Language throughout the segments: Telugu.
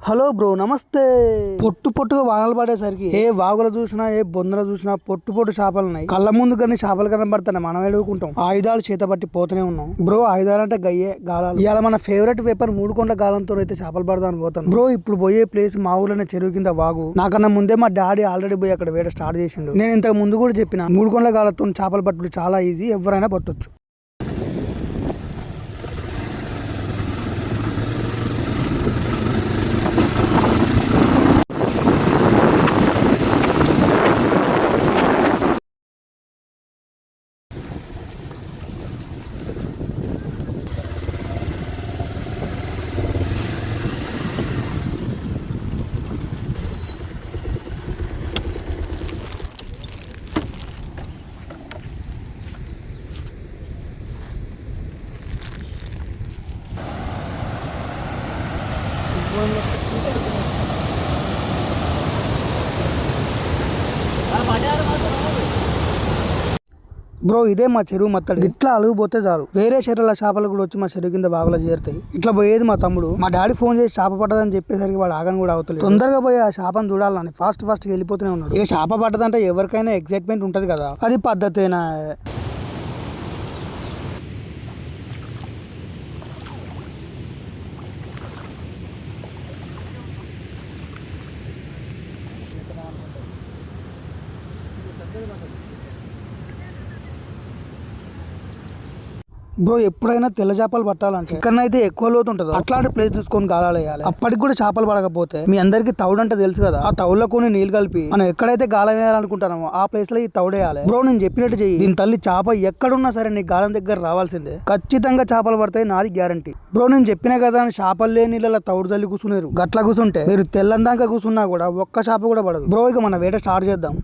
హలో బ్రో, నమస్తే. పొట్టుగా వానలు పడేసరికి ఏ వాగులు చూసినా ఏ బొందలు చూసినా పొట్టు చేపలు ఉన్నాయి. కళ్ళ ముందు కానీ చేపలు కనబడుతున్నాయి. మనం ఎడుకుంటాం, ఆయుధాలు చేత పట్టి పోతూనే ఉన్నాం. బ్రో, ఆయుధాలు అంటే గయ్యే గాలాలు. ఇవాళ మన ఫేవరెట్ వెపన్ 3 కొండ గాలంతో అయితే చేపలు పడదామని పోతాను. బ్రో, ఇప్పుడు పోయే ప్లేస్ మా ఊళ్ళోనే చెరువు కింద వాగు. నాకన్నా ముందే మా డాడీ ఆల్రెడీ పోయి అక్కడ వేట స్టార్ట్ చేసిండు. నేను ఇంతకు ముందు కూడా చెప్పిన 3 కొండ గాలతో చేపలు పట్టుడు చాలా ఈజీ, ఎవరైనా పట్టొచ్చు. బ్రో, ఇదే మా చెరువు మత్తడి. ఇట్లా అలుగుపోతే చాలు వేరే చెరువుల చేపలు కూడా వచ్చి మా చెరువు కింద బాగులో చేరుతాయి. ఇట్లా పోయేది మా తమ్ముడు. మా డాడీ ఫోన్ చేసి చేప పట్టదని చెప్పేసరికి వాడు ఆగని కూడా అవుతలేదు. తొందరగా పోయి ఆ చేపను చూడాలని ఫాస్ట్ గా వెళ్ళిపోతూనే ఉన్నాడు. ఇక చేప పట్టదంటే ఎవరికైనా ఎక్సైట్మెంట్ ఉంటది కదా, అది పద్ధతేనా. బ్రో, ఎప్పుడైనా తెల్ల చేపలు పట్టాలంటే ఇక్కడనైతే ఎక్కువ లోతు ఉంటుంది. అట్లాంటి ప్లేస్ చూసుకొని గాలాలు వేయాలి. అప్పటికి కూడా చేపలు పడకపోతే మీ అందరికి తౌడు అంటే తెలుసు కదా, ఆ తౌడులో కొన్ని నీళ్ళు కలిపి మనం ఎక్కడైతే గాలం వేయాలనుకుంటామో ఆ ప్లేస్ లో ఈ తౌడేయాలి. బ్రో, నేను చెప్పినట్టు చెయ్యి. దీని తల్లి చేప ఎక్కడున్నా సరే నీ గాలం దగ్గర రావాల్సిందే. ఖచ్చితంగా చేపలు పడతాయి, నాది గ్యారంటీ. బ్రో, నేను చెప్పినా కదా అని చేపలు లేని నీళ్ళ తౌడు తల్లి కూర్చున్నారు. గట్ల కూర్చుంటే మీరు తెల్లందాక కూర్చున్నా కూడా ఒక్క చేప కూడా పడదు. బ్రో, ఇక మన వేట స్టార్ట్ చేద్దాం.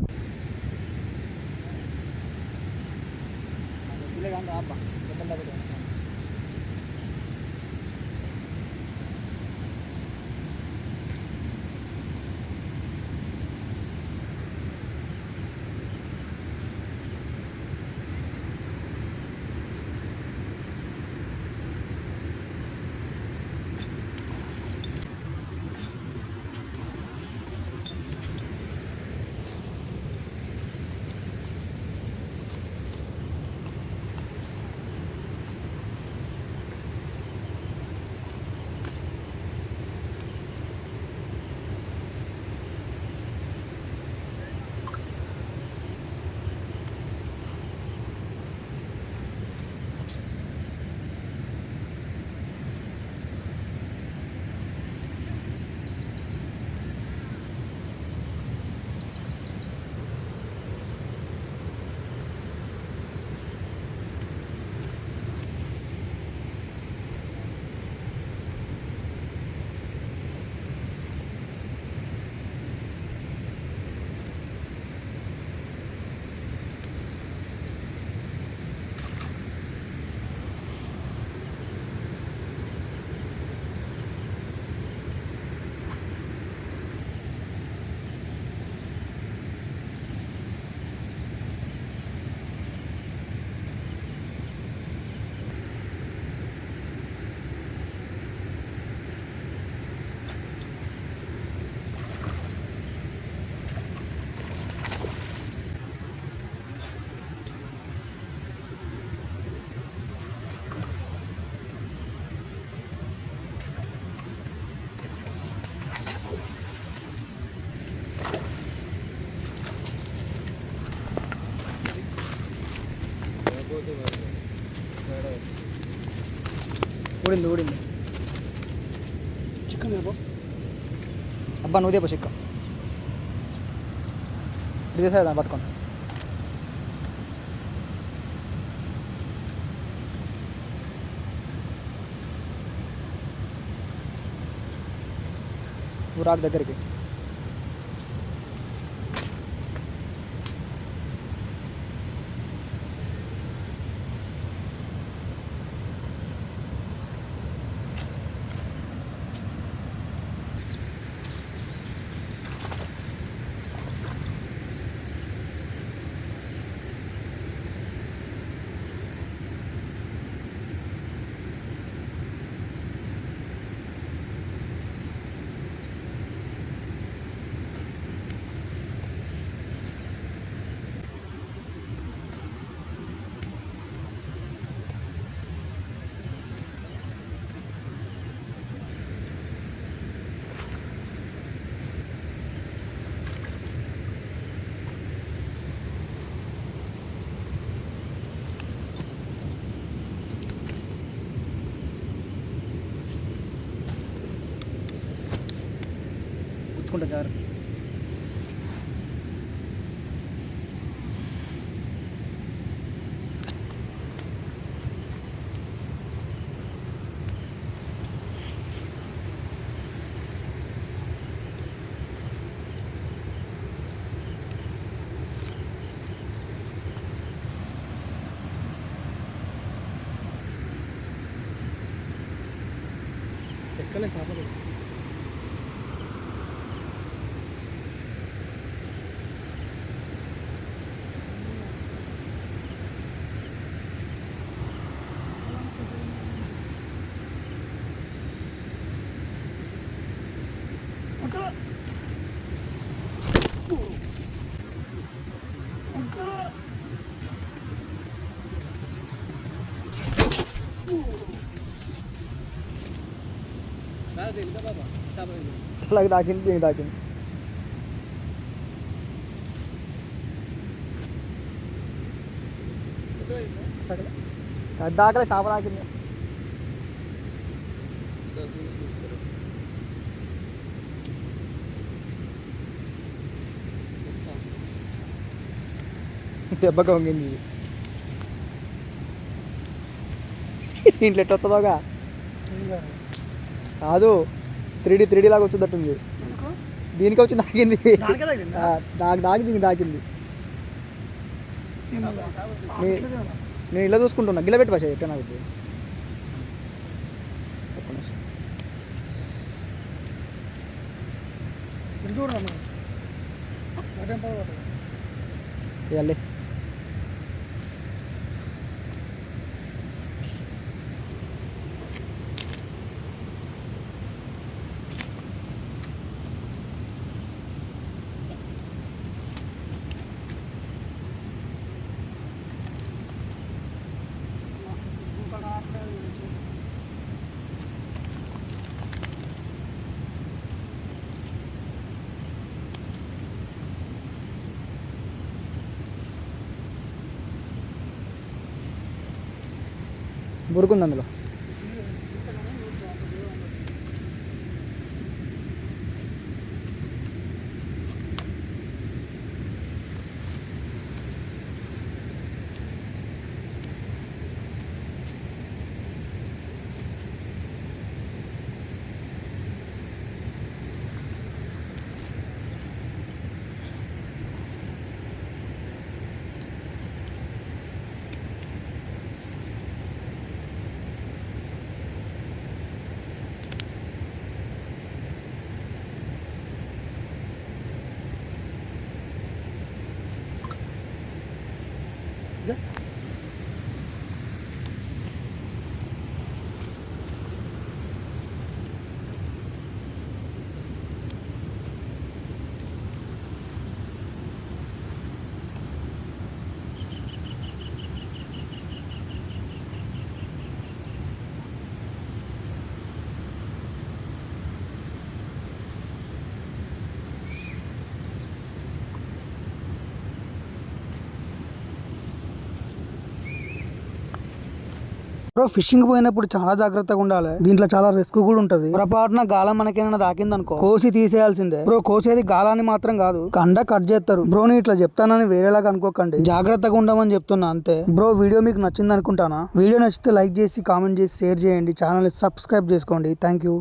ఊడింది చికెన్ దేపో అబ్బా, నువ్వు దేపో చికెన్ ఇది చేసా దాన్ని పట్టుకోండి. ఊరాకు దగ్గరికి తీసుకుంటా జాగ్రత్త. ఎక్కలే చేపలు. అలాగే తాకింది, దీనికి తాకింది. దాకలే చేప తాకింది. దెబ్బగా వంగింది ఇది. ఇంట్లో ఎట్ట వస్తుందోగా కాదు, 3D లాగా వచ్చిందట్టుంది. దీనికి వచ్చి తాకింది, నాకు తాకి దీనికి తాకింది. నేను ఇలా చూసుకుంటున్నా. గిల్ల పెట్టి భాష ఎట్లా నాకు ఇవ్వండి. బురుకుంది అందులో. బ్రో ఫిషింగ్ పోయినప్పుడు చాలా జాగ్రత్తగా ఉండాలి. దీంట్లో చాలా రిస్క్ కూడా ఉంటది. పొరపాటున గాలం మనకేమైనా తాకింది అనుకో కోసి తీసేయాల్సిందే. బ్రో కోసేది గాలాన్ని మాత్రం కాదు, కండ కట్ చేస్తారు. బ్రో ని ఇట్లా చెప్తానని వేరేలాగా అనుకోకండి, జాగ్రత్తగా ఉండమని చెప్తున్నా అంతే. బ్రో వీడియో మీకు నచ్చింది అనుకుంటానా? వీడియో నచ్చితే లైక్ చేసి కామెంట్ చేసి షేర్ చేయండి. ఛానల్ సబ్స్క్రైబ్ చేసుకోండి. Thank you.